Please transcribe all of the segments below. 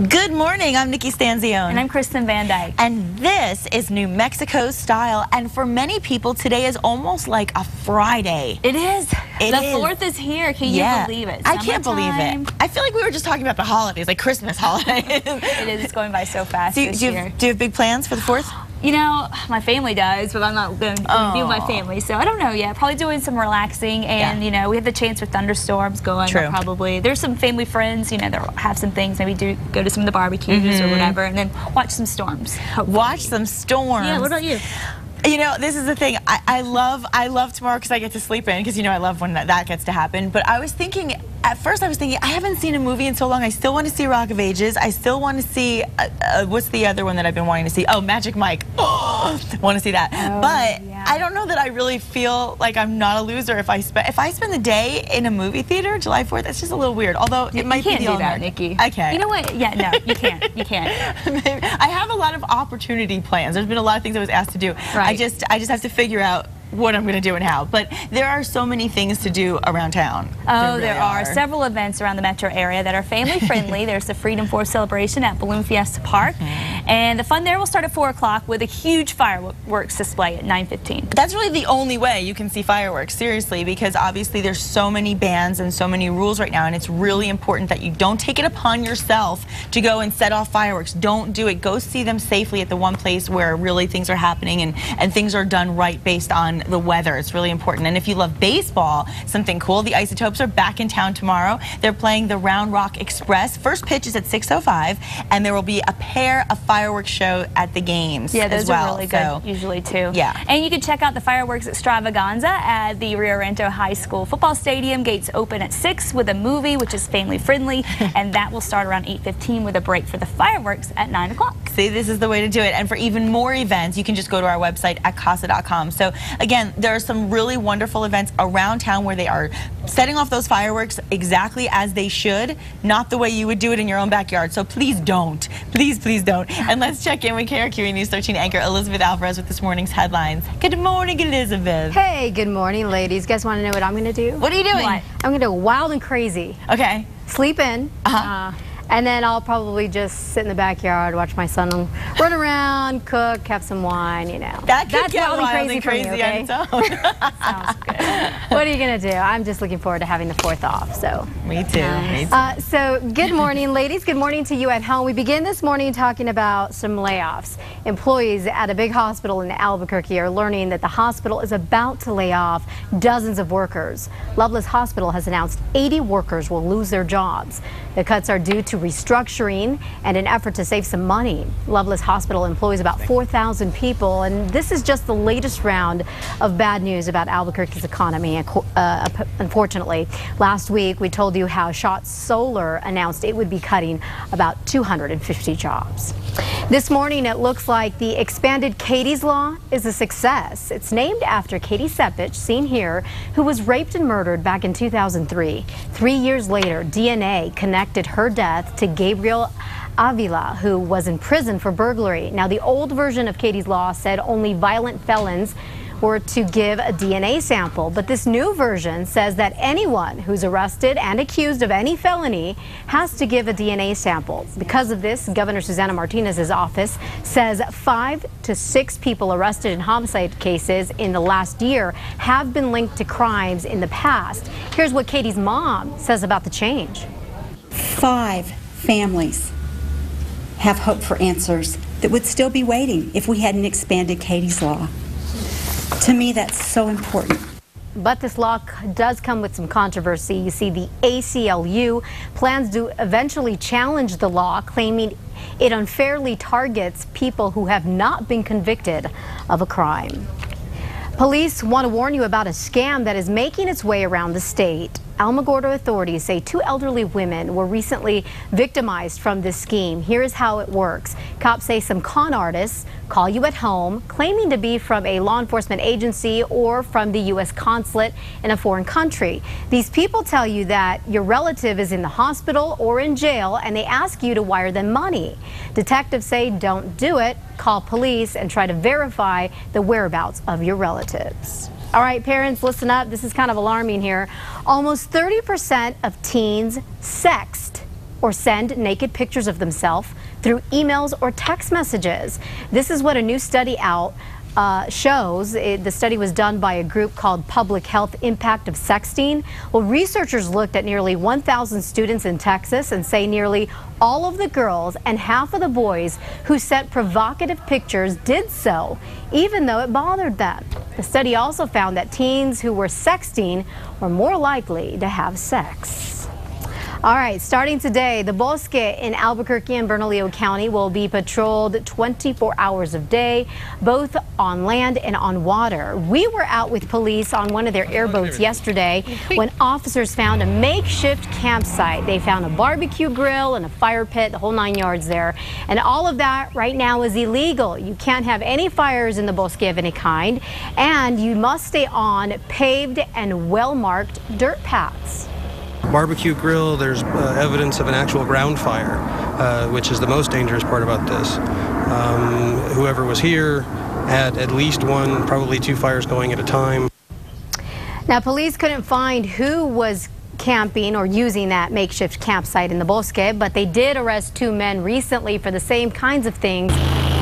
Good morning, I'm Nikki Stanzione. And I'm Kristen Van Dyke. And this is New Mexico style, and for many people today is almost like a Friday. It is. It the is. 4th is here. Can you believe it? I can't believe it. I feel like we were just talking about the holidays, like Christmas holidays. It is. It's going by so fast Do you have big plans for the 4th? You know, my family does, but I'm not going to be with my family, so I don't know yet. Probably doing some relaxing, and you know, we have the chance with thunderstorms going. True. Probably there's some family friends, you know, that have some things. Maybe go to some of the barbecues or whatever, and then watch some storms. Hopefully. Watch some storms. Yeah. What about you? You know, this is the thing. I love tomorrow because I get to sleep in, because you know I love when that gets to happen. But I was thinking, at first I was thinking, I haven't seen a movie in so long. I still want to see Rock of Ages. I still want to see, what's the other one that I've been wanting to see? Oh, Magic Mike. Oh, want to see that. Oh, but yeah. I don't know that I really feel like I'm not a loser if I spend the day in a movie theater, July 4th. It's just a little weird. Although it might be the do that, Nikki. I can't. You know what? Yeah, no, you can't. You can't. I have a lot of opportunity plans. There's been a lot of things I was asked to do. Right. I just have to figure out what I'm going to do and how. But there are so many things to do around town. Oh, there are several events around the metro area that are family friendly. There's the Freedom Force celebration at Balloon Fiesta Park. And the fun there will start at 4 o'clock with a huge fireworks display at 9:15. That's really the only way you can see fireworks, seriously, because obviously there's so many bans and so many rules right now, and it's really important that you don't take it upon yourself to go and set off fireworks. Don't do it. Go see them safely at the one place where really things are happening and things are done right based on the weather. It's really important. And if you love baseball, something cool, the Isotopes are back in town tomorrow. They're playing the Round Rock Express. First pitch is at 6:05, and there will be a pair of fireworks show at the games. Yeah, those as well. are really good, usually too. Yeah. And you can check out the fireworks extravaganza at the Rio Rancho High School football stadium. Gates open at 6 with a movie, which is family friendly, and that will start around 8:15 with a break for the fireworks at 9 o'clock. See, this is the way to do it. And for even more events, you can just go to our website at casa.com. So again, there are some really wonderful events around town where they are setting off those fireworks exactly as they should, not the way you would do it in your own backyard. So please don't. Please, please don't. And let's check in with KRQE News 13 anchor Elizabeth Alvarez with this morning's headlines. Good morning, Elizabeth. Hey, good morning, ladies. You guys want to know what I'm going to do? What are you doing? What? I'm going to go wild and crazy. Okay. Sleep in. And then I'll probably just sit in the backyard, watch my son run around, cook, have some wine, you know. That's wild and crazy for me, okay? on its own. Sounds good. What are you going to do? I'm just looking forward to having the 4th off, so. Me too. Me too. So good morning, ladies. Good morning to you at home. We begin this morning talking about some layoffs. Employees at a big hospital in Albuquerque are learning that the hospital is about to lay off dozens of workers. Loveless Hospital has announced 80 workers will lose their jobs. The cuts are due to restructuring and an effort to save some money. Loveless Hospital employs about 4,000 people, and this is just the latest round of bad news about Albuquerque's economy. Unfortunately, last week we told you how Shot Solar announced it would be cutting about 250 jobs. This morning it looks like the expanded Katie's Law is a success. It's named after Katie Sepich, seen here, who was raped and murdered back in 2003. 3 years later, DNA connected her death to Gabriel Avila, who was in prison for burglary. Now, the old version of Katie's Law said only violent felons were to give a DNA sample, but this new version says that anyone who's arrested and accused of any felony has to give a DNA sample. Because of this, Governor Susana Martinez's office says 5 to 6 people arrested in homicide cases in the last year have been linked to crimes in the past. Here's what Katie's mom says about the change. 5 families have hope for answers that would still be waiting if we hadn't expanded Katie's Law. To me, that's so important. But this law does come with some controversy. You see, the ACLU plans to eventually challenge the law, claiming it unfairly targets people who have not been convicted of a crime. Police want to warn you about a scam that is making its way around the state. Alamogordo authorities say 2 elderly women were recently victimized from this scheme. Here's how it works. Cops say some con artists call you at home, claiming to be from a law enforcement agency or from the U.S. consulate in a foreign country. These people tell you that your relative is in the hospital or in jail, and they ask you to wire them money. Detectives say don't do it. Call police and try to verify the whereabouts of your relatives. All right, parents, listen up. This is kind of alarming here. Almost 30% of teens sext or send naked pictures of themselves through emails or text messages. This is what a new study out shows. The study was done by a group called Public Health Impact of Sexting. Well, researchers looked at nearly 1,000 students in Texas and say nearly all of the girls and half of the boys who sent provocative pictures did so, even though it bothered them. The study also found that teens who were sexting were more likely to have sex. All right, starting today, the Bosque in Albuquerque and Bernalillo County will be patrolled 24 hours a day, both on land and on water. We were out with police on one of their airboats yesterday when officers found a makeshift campsite. They found a barbecue grill and a fire pit, the whole 9 yards there. And all of that right now is illegal. You can't have any fires in the Bosque of any kind, and you must stay on paved and well-marked dirt paths. Barbecue grill, there's evidence of an actual ground fire, which is the most dangerous part about this. Whoever was here had at least one, probably two fires going at a time. Now, police couldn't find who was camping or using that makeshift campsite in the Bosque, but they did arrest 2 men recently for the same kinds of things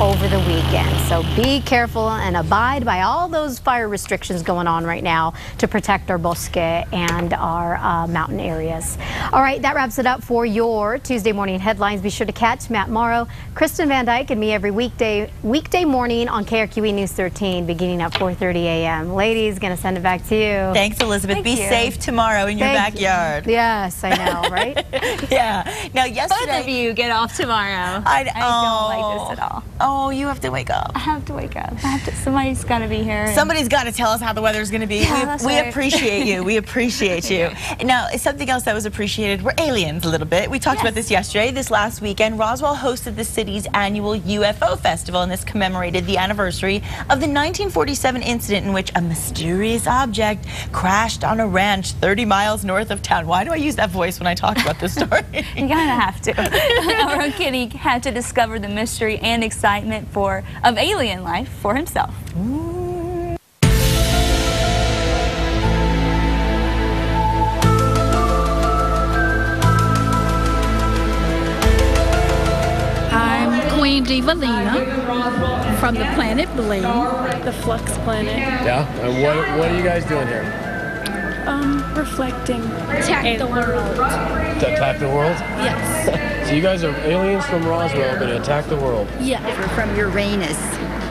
over the weekend. So be careful and abide by all those fire restrictions going on right now to protect our Bosque and our mountain areas. All right, that wraps it up for your Tuesday morning headlines. Be sure to catch Matt Morrow, Kristen Van Dyke, and me every weekday morning on KRQE News 13 beginning at 4:30 a.m. Ladies, gonna send it back to you. Thanks, Elizabeth. Be safe tomorrow in your backyard. Yes, I know, right? Yeah. Now, yesterday, Both of you get off tomorrow. I don't like this at all. Oh, you have to wake up. I have to wake up. Somebody's got to be here. Somebody's got to tell us how the weather's going to be. Yeah, we appreciate you. We appreciate you. Now, something else that was appreciated were aliens a little bit. We talked about this yesterday. This last weekend, Roswell hosted the city's annual UFO Festival, and this commemorated the anniversary of the 1947 incident in which a mysterious object crashed on a ranch 30 miles north of town. Why do I use that voice when I talk about this story? You kind of have to. Our own Kitty had to discover the mystery and excitement of alien life for himself. I'm Queen Diva Lena from the planet Bling, the Flux planet. Yeah, and what are you guys doing here? Reflecting. Attack the world. To attack the world? Yes. So you guys are aliens from Roswell going to attack the world? Yeah. We're from Uranus.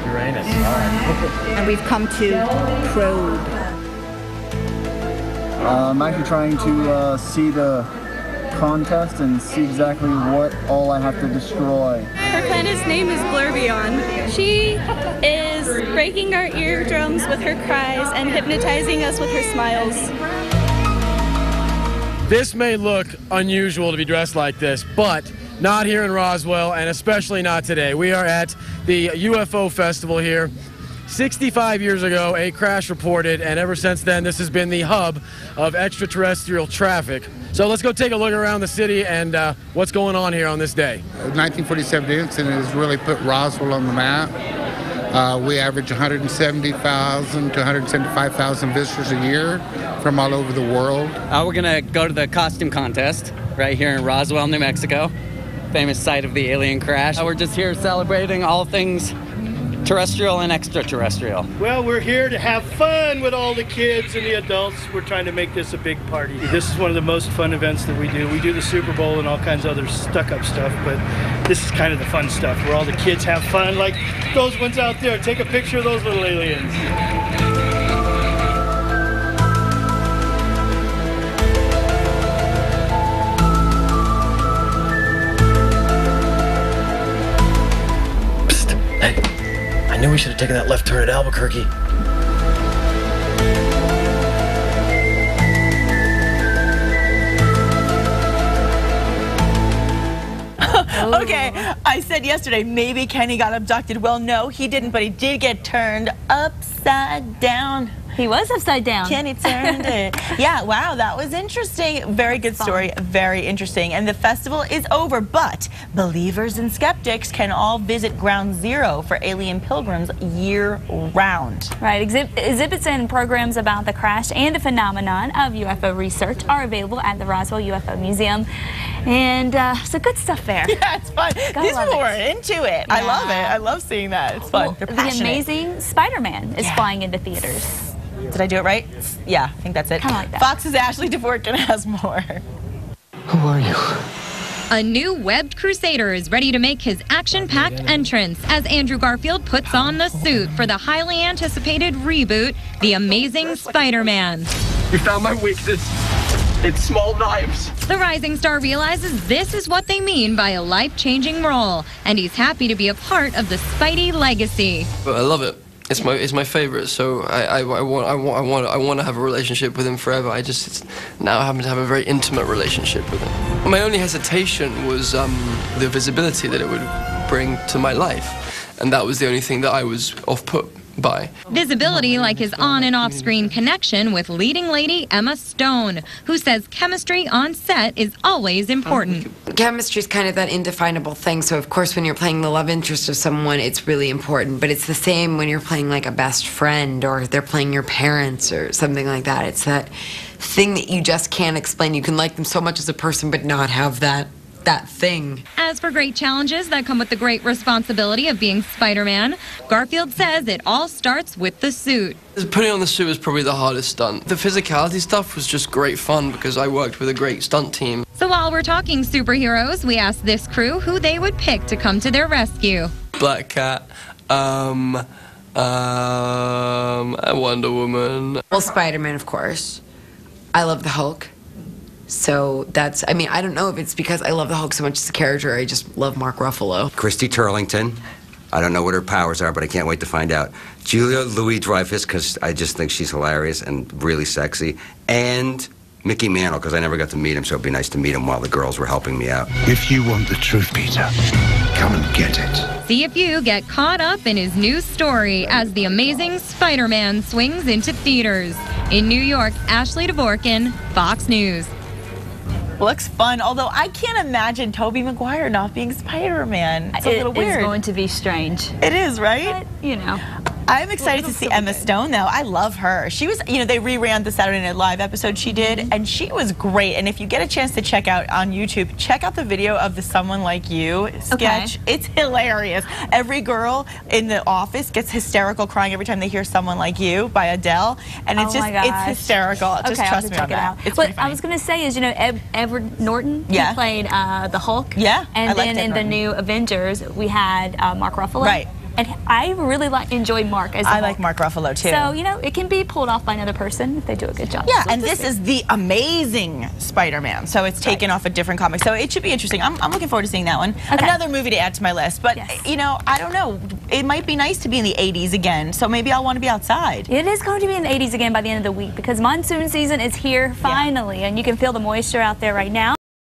Uranus, all right. And we've come to probe. I'm actually trying to see the contest and see exactly what all I have to destroy. Her planet's name is Glurbion. She is breaking our eardrums with her cries and hypnotizing us with her smiles. This may look unusual to be dressed like this, but not here in Roswell, and especially not today. We are at the UFO Festival here. 65 years ago, a crash reported, and ever since then, this has been the hub of extraterrestrial traffic. So let's go take a look around the city and what's going on here on this day. The 1947 incident has really put Roswell on the map. We average 170,000 to 175,000 visitors a year from all over the world. We're going to go to the costume contest right here in Roswell, New Mexico, famous site of the alien crash. We're just here celebrating all things terrestrial and extraterrestrial. Well, we're here to have fun with all the kids and the adults. We're trying to make this a big party. This is one of the most fun events that we do. We do the Super Bowl and all kinds of other stuck-up stuff, but this is kind of the fun stuff where all the kids have fun, like those ones out there. Take a picture of those little aliens. I knew we should have taken that left turn at Albuquerque. Okay, I said yesterday maybe Kenny got abducted. Well, no, he didn't, but he did get turned upside down. He was upside down. Kenny turned it. Yeah, wow, that was interesting. Very good story, very interesting. And the festival is over, but believers and skeptics can all visit Ground Zero for alien pilgrims year-round. Right, exhibits and programs about the crash and the phenomenon of UFO research are available at the Roswell UFO Museum. And so good stuff there. Yeah, it's fun. These people were into it. I love it. I love seeing that. It's fun. They're The passionate. Amazing Spider-Man is flying into theaters. Did I do it right? Yeah, I think that's it. Kinda like that. Fox's Ashley Dvorkin has more. Who are you? A new webbed crusader is ready to make his action-packed entrance as Andrew Garfield puts on the suit for the highly anticipated reboot, The Amazing Spider-Man. You found my weakness. It's small knives. The rising star realizes this is what they mean by a life-changing role, and he's happy to be a part of the Spidey legacy. I love it. It's my favorite. So I want to have a relationship with him forever. Now happen to have a very intimate relationship with him. My only hesitation was the visibility that it would bring to my life, and that was the only thing that I was off-put by. Visibility like his on and off-screen connection with leading lady Emma Stone, who says chemistry on set is always important. Chemistry is kind of that indefinable thing, so of course when you're playing the love interest of someone, it's really important, but it's the same when you're playing like a best friend or they're playing your parents or something like that. It's that thing that you just can't explain. You can like them so much as a person but not have that thing. As for great challenges that come with the great responsibility of being Spider-Man, Garfield says it all starts with the suit. Putting on the suit was probably the hardest stunt. The physicality stuff was just great fun because I worked with a great stunt team. So while we're talking superheroes, we asked this crew who they would pick to come to their rescue. Black Cat, Wonder Woman. Well, Spider-Man, of course. I love the Hulk. So that's, I mean, I don't know if it's because I love the Hulk so much as a character, I just love Mark Ruffalo. Christy Turlington. I don't know what her powers are, but I can't wait to find out. Julia Louis-Dreyfus, because I just think she's hilarious and really sexy. And Mickey Mantle, because I never got to meet him, so it'd be nice to meet him while the girls were helping me out. If you want the truth, Peter, come and get it. See if you get caught up in his new story as The Amazing Spider-Man swings into theaters. In New York, Ashley Dvorkin, Fox News. Looks fun, although I can't imagine Tobey Maguire not being Spider-Man. It's a little weird. It's going to be strange. It is, right? But, you know. I'm excited to see Emma Stone, though. I love her. She was, you know, they reran the Saturday Night Live episode she did, and she was great. And if you get a chance to check out on YouTube, check out the video of the Someone Like You sketch. Okay. It's hilarious. Every girl in the office gets hysterical crying every time they hear Someone Like You by Adele, and it's it's hysterical. Just trust me on that. It's what I was going to say is, you know, Edward Norton, he played the Hulk. Yeah, and then in the new Avengers, we had Mark Ruffalo. Right. And I really enjoyed Mark as a Hulk. like Mark Ruffalo, too. So, you know, it can be pulled off by another person if they do a good job. Yeah, so and this is The Amazing Spider-Man. So it's taken off a different comic. So it should be interesting. I'm looking forward to seeing that one. Okay. Another movie to add to my list. But, you know, I don't know. It might be nice to be in the 80s again. So maybe I'll want to be outside. It is going to be in the 80s again by the end of the week because monsoon season is here finally. And you can feel the moisture out there right now.